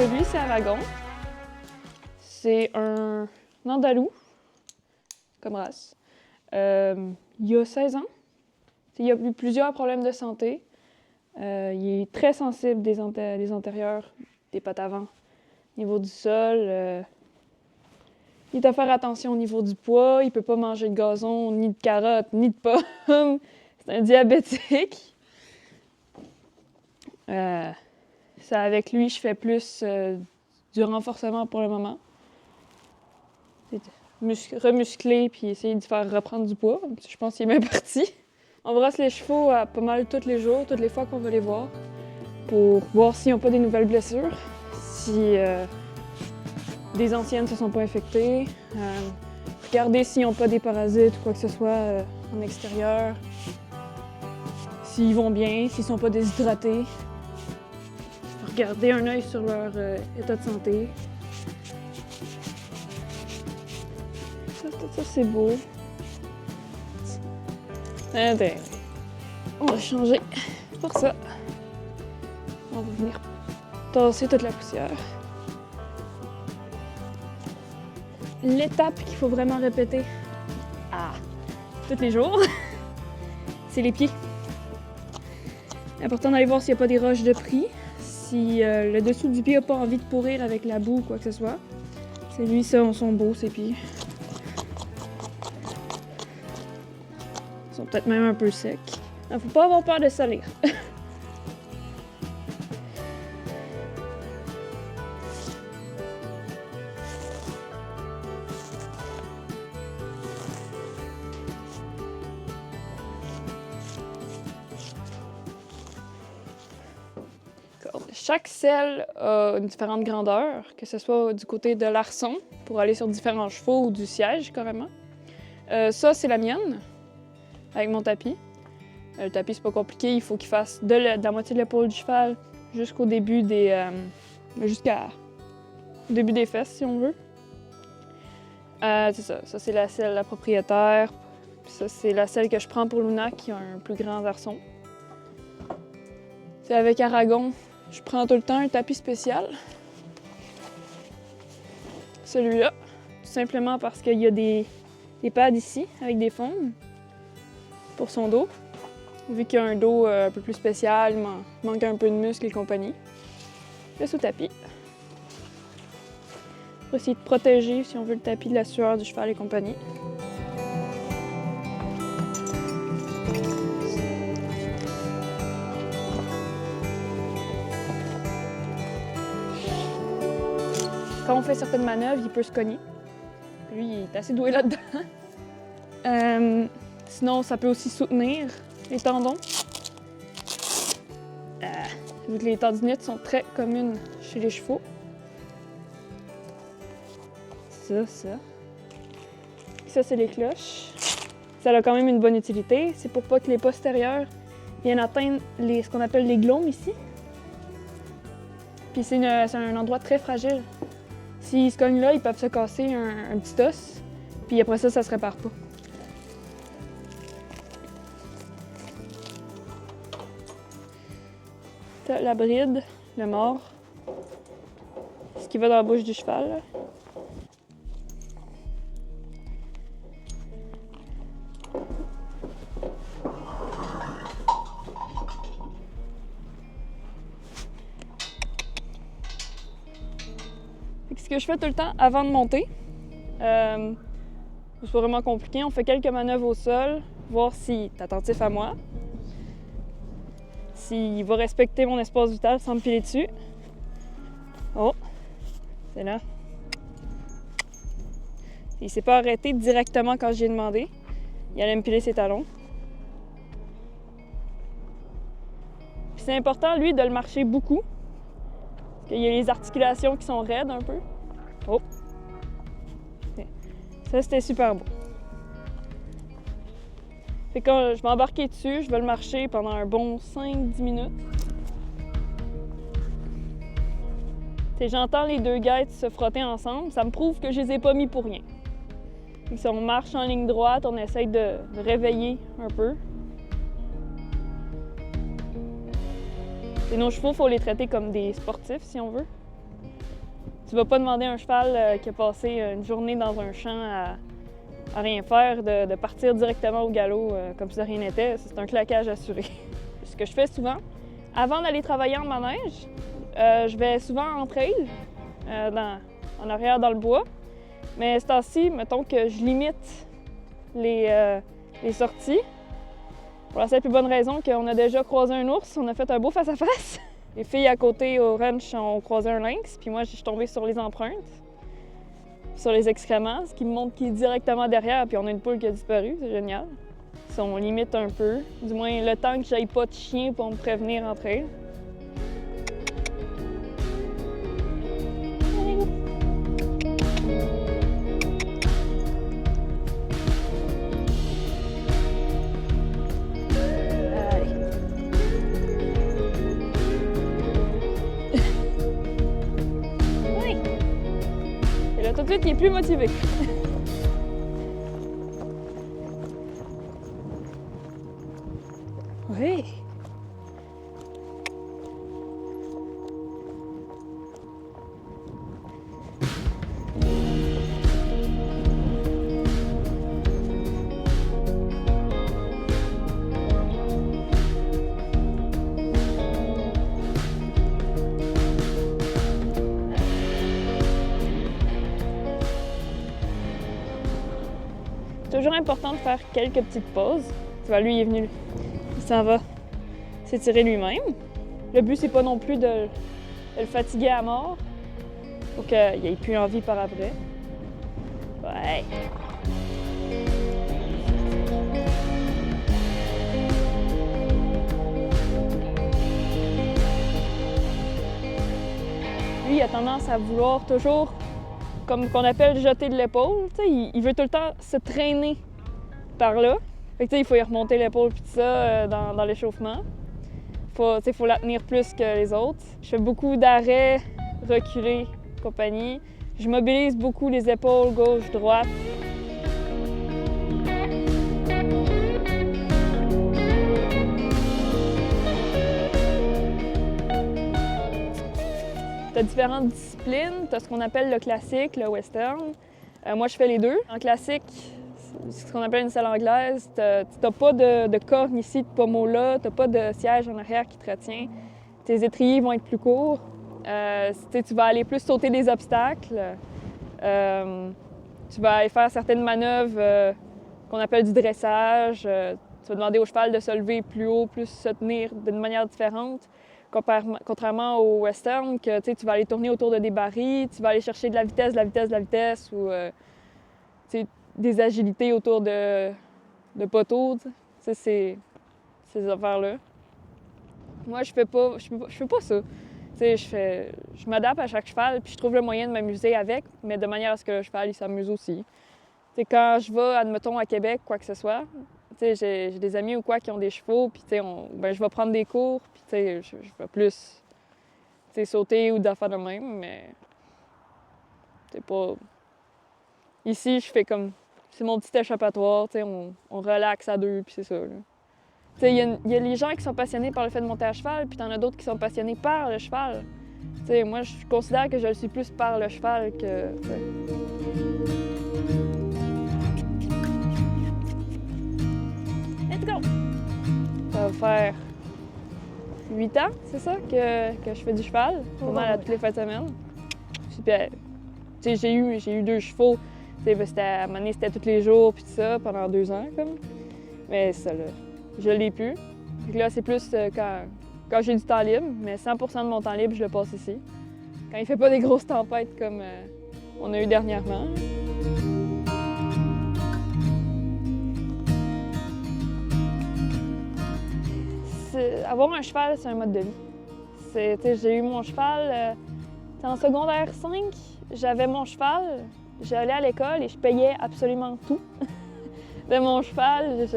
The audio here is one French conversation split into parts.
lui, c'est Aragon. C'est un andalou, comme race. Il a 16 ans. Il a eu plusieurs problèmes de santé. Il est très sensible des antérieurs, des pattes avant, au niveau du sol. Il doit faire attention au niveau du poids. Il ne peut pas manger de gazon, ni de carottes, ni de pommes. C'est un diabétique. Ça, avec lui, je fais plus du renforcement pour le moment. Remuscler puis essayer de faire reprendre du poids. Je pense qu'il est bien parti. On brosse les chevaux pas mal tous les jours, toutes les fois qu'on va les voir, pour voir s'ils n'ont pas des nouvelles blessures, si des anciennes ne se sont pas infectées, regarder s'ils n'ont pas des parasites ou quoi que ce soit en extérieur, s'ils vont bien, s'ils ne sont pas déshydratés, regarder un œil sur leur état de santé. Ça c'est beau. Attends. On va changer pour ça. On va venir tasser toute la poussière. L'étape qu'il faut vraiment répéter tous les jours, c'est les pieds. Important d'aller voir s'il n'y a pas des roches de pris, si le dessous du pied n'a pas envie de pourrir avec la boue ou quoi que ce soit. C'est lui, ça, sont beaux, ces pieds. Ils sont peut-être même un peu secs. Il ne faut pas avoir peur de salir. Chaque selle a une différente grandeur, que ce soit du côté de l'arçon, pour aller sur différents chevaux ou du siège, carrément. Ça, c'est la mienne, avec mon tapis. Le tapis, c'est pas compliqué, il faut qu'il fasse de la moitié de l'épaule du cheval jusqu'au début des... jusqu'au début des fesses, si on veut. C'est ça. Ça, c'est la selle la propriétaire. Puis ça, c'est la selle que je prends pour Luna, qui a un plus grand arçon. C'est avec Aragon. Je prends tout le temps un tapis spécial. Celui-là, tout simplement parce qu'il y a des pads ici, avec des fonds pour son dos. Vu qu'il y a un dos un peu plus spécial, il manque un peu de muscle et compagnie. Le sous-tapis. Pour essayer de protéger, si on veut, le tapis de la sueur du cheval et compagnie. Quand on fait certaines manœuvres, il peut se cogner. Lui, il est assez doué là-dedans. Sinon, ça peut aussi soutenir les tendons. Vu que les tendinites sont très communes chez les chevaux. Ça. Ça, c'est les cloches. Ça a quand même une bonne utilité. C'est pour pas que les postérieurs viennent atteindre ce qu'on appelle les glomes ici. Puis c'est un endroit très fragile. S'ils se cognent là, ils peuvent se casser un petit os, puis après ça se répare pas. T'as la bride, le mors, ce qui va dans la bouche du cheval. Là. Ce que je fais tout le temps avant de monter, c'est pas vraiment compliqué. On fait quelques manœuvres au sol, voir s'il est attentif à moi, s'il va respecter mon espace vital sans me piler dessus. Oh, c'est là. Il s'est pas arrêté directement quand j'ai demandé. Il allait me piler ses talons. Puis c'est important, lui, de le marcher beaucoup. Parce qu'il y a les articulations qui sont raides un peu. Oh! Ça, c'était super beau. Fait que quand je vais embarquer dessus, je vais le marcher pendant un bon 5-10 minutes. J'entends les deux guêtres se frotter ensemble, ça me prouve que je les ai pas mis pour rien. Fait que si on marche en ligne droite, on essaye de réveiller un peu. Et nos chevaux, il faut les traiter comme des sportifs, si on veut. Tu vas pas demander à un cheval qui a passé une journée dans un champ à rien faire de partir directement au galop comme si de rien n'était. C'est un claquage assuré. Ce que je fais souvent, avant d'aller travailler en manège, je vais souvent en trail, en arrière dans le bois. Mais ce temps-ci, mettons que je limite les sorties. Pour la simple et bonne raison qu'on a déjà croisé un ours, on a fait un beau face-à-face. Les filles à côté au ranch ont croisé un lynx, puis moi, je suis tombée sur les empreintes, sur les excréments, ce qui me montre qu'il est directement derrière, puis on a une poule qui a disparu, c'est génial. Si on limite un peu, du moins le temps que j'aille pas de chien pour me prévenir entre elles. Tout de suite, il est plus motivé. Oui. C'est toujours important de faire quelques petites pauses. Tu vois, lui, il est venu, il s'en va s'étirer lui-même. Le but, c'est pas non plus de le fatiguer à mort pour qu'il ait plus envie par après. Ouais. Lui, il a tendance à vouloir toujours, comme qu'on appelle jeter de l'épaule. Il veut tout le temps se traîner par là. Fait que, il faut y remonter l'épaule puis tout ça dans l'échauffement. Faut la tenir plus que les autres. Je fais beaucoup d'arrêts, reculés, compagnie. Je mobilise beaucoup les épaules gauche, droite. Tu as différentes disciplines. Tu as ce qu'on appelle le classique, le western. Moi, je fais les deux. En classique, c'est ce qu'on appelle une selle anglaise. Tu n'as pas de corne ici, de pommeau là. Tu n'as pas de siège en arrière qui te retient. Tes étriers vont être plus courts. Tu vas aller plus sauter des obstacles. Tu vas aller faire certaines manœuvres qu'on appelle du dressage. Tu vas demander au cheval de se lever plus haut, plus se tenir d'une manière différente. Contrairement au western, que tu vas aller tourner autour de des barils, tu vas aller chercher de la vitesse, ou des agilités autour de poteaux, ces affaires-là. Moi, je fais pas ça. Je m'adapte à chaque cheval, puis je trouve le moyen de m'amuser avec, mais de manière à ce que le cheval il s'amuse aussi. Quand je vais, admettons, à Québec, quoi que ce soit, j'ai des amis ou quoi qui ont des chevaux, puis je vais prendre des cours, puis je vais plus sauter ou d'affaires de même, mais c'est pas... Ici, je fais comme... C'est mon petit échappatoire, on relaxe à deux, puis c'est ça. Il y a les gens qui sont passionnés par le fait de monter à cheval, puis t'en as d'autres qui sont passionnés par le cheval. Moi, je considère que je le suis plus par le cheval que... Let's go! Ça va faire 8 ans, c'est ça, que je fais du cheval, pas mal à toutes les fins de semaine. Puis, j'ai eu 2 chevaux. À un moment donné, c'était tous les jours, puis tout ça, pendant 2 ans, comme. Mais ça, là, je l'ai plus. Puis là, c'est plus quand j'ai du temps libre, mais 100% de mon temps libre, je le passe ici. Quand il fait pas des grosses tempêtes comme on a eu dernièrement. Avoir un cheval, c'est un mode de vie. J'ai eu mon cheval en secondaire 5. J'avais mon cheval, j'allais à l'école et je payais absolument tout de mon cheval.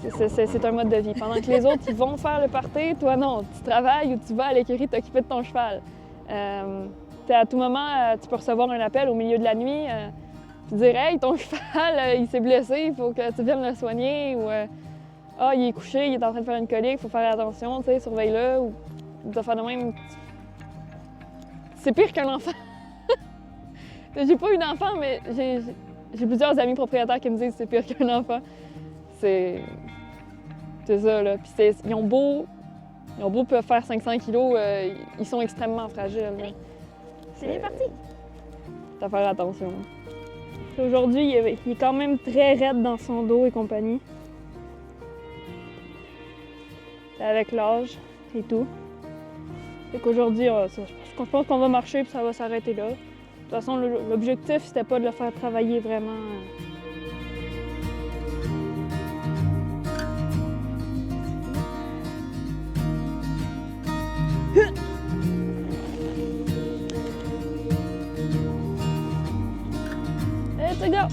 C'est un mode de vie. Pendant que les autres, ils vont faire le party, toi non. Tu travailles ou tu vas à l'écurie t'occuper de ton cheval. À tout moment, tu peux recevoir un appel au milieu de la nuit. Tu dire « Hey, ton cheval, il s'est blessé, il faut que tu viennes le soigner. » ou « Ah, il est couché, il est en train de faire une colique, il faut faire attention, surveille-le. » Ou des affaires de même. c'est pire qu'un enfant. J'ai pas eu d'enfant, mais j'ai plusieurs amis propriétaires qui me disent que c'est pire qu'un enfant. C'est ça, là. Puis ils ont beau peuvent faire 500 kilos, ils sont extrêmement fragiles. C'est bien parti. Faut faire attention. Aujourd'hui, il est quand même très raide dans son dos et compagnie. Avec l'âge et tout. Fait qu'aujourd'hui, je pense qu'on va marcher puis ça va s'arrêter là. De toute façon, l'objectif, c'était pas de le faire travailler vraiment. Let's go!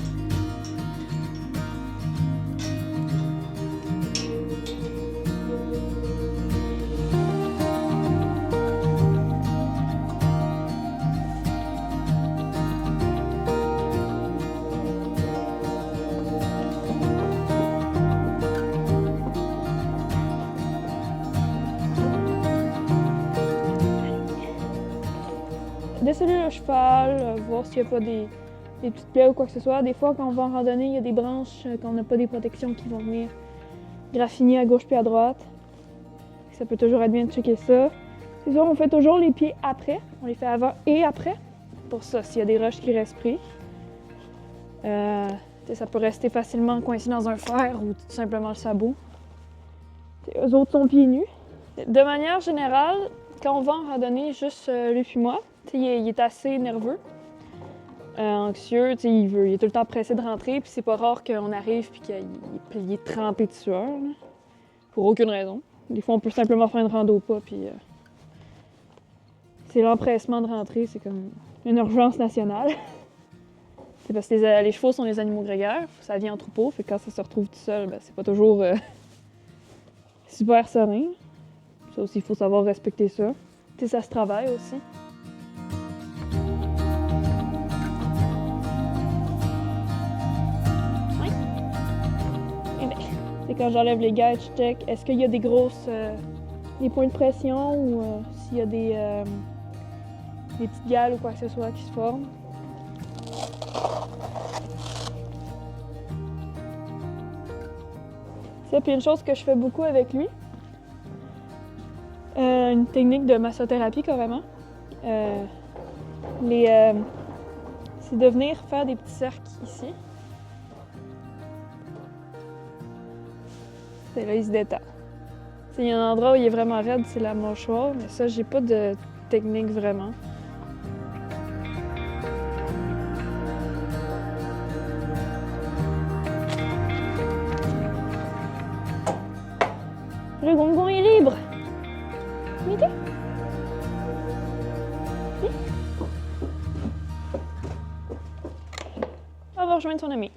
Desceller le cheval, voir s'il n'y a pas des petites plaies ou quoi que ce soit. Des fois, quand on va en randonnée, il y a des branches, quand on n'a pas des protections qui vont venir graffiner à gauche puis à droite. Ça peut toujours être bien de checker ça. C'est sûr, on fait toujours les pieds après. On les fait avant et après. Pour ça, s'il y a des roches qui restent pris. Ça peut rester facilement coincé dans un fer ou tout simplement le sabot. Eux autres sont pieds nus. De manière générale, quand on va en randonnée, juste lui puis moi, il est assez nerveux, anxieux, il est tout le temps pressé de rentrer, puis c'est pas rare qu'on arrive puis qu'il est trempé de sueur, là, pour aucune raison. Des fois, on peut simplement faire une rando au pas, puis c'est l'empressement de rentrer, c'est comme une urgence nationale. C'est parce que les chevaux sont des animaux grégaires, ça vit en troupeau, fait que quand ça se retrouve tout seul, ben, c'est pas toujours super serein. Ça aussi, il faut savoir respecter ça. Ça se travaille aussi. Oui. Et bien, c'est quand j'enlève les gars, je check, est-ce qu'il y a des des points de pression ou s'il y a des petites gales ou quoi que ce soit qui se forment. Ça, puis une chose que je fais beaucoup avec lui, une technique de massothérapie carrément, c'est de venir faire des petits cercles ici. Et là, il se détend. Il y a un endroit où il est vraiment raide, c'est la mâchoire, mais ça, j'ai pas de technique vraiment. Le gongon est libre. Midi. On va rejoindre son ami.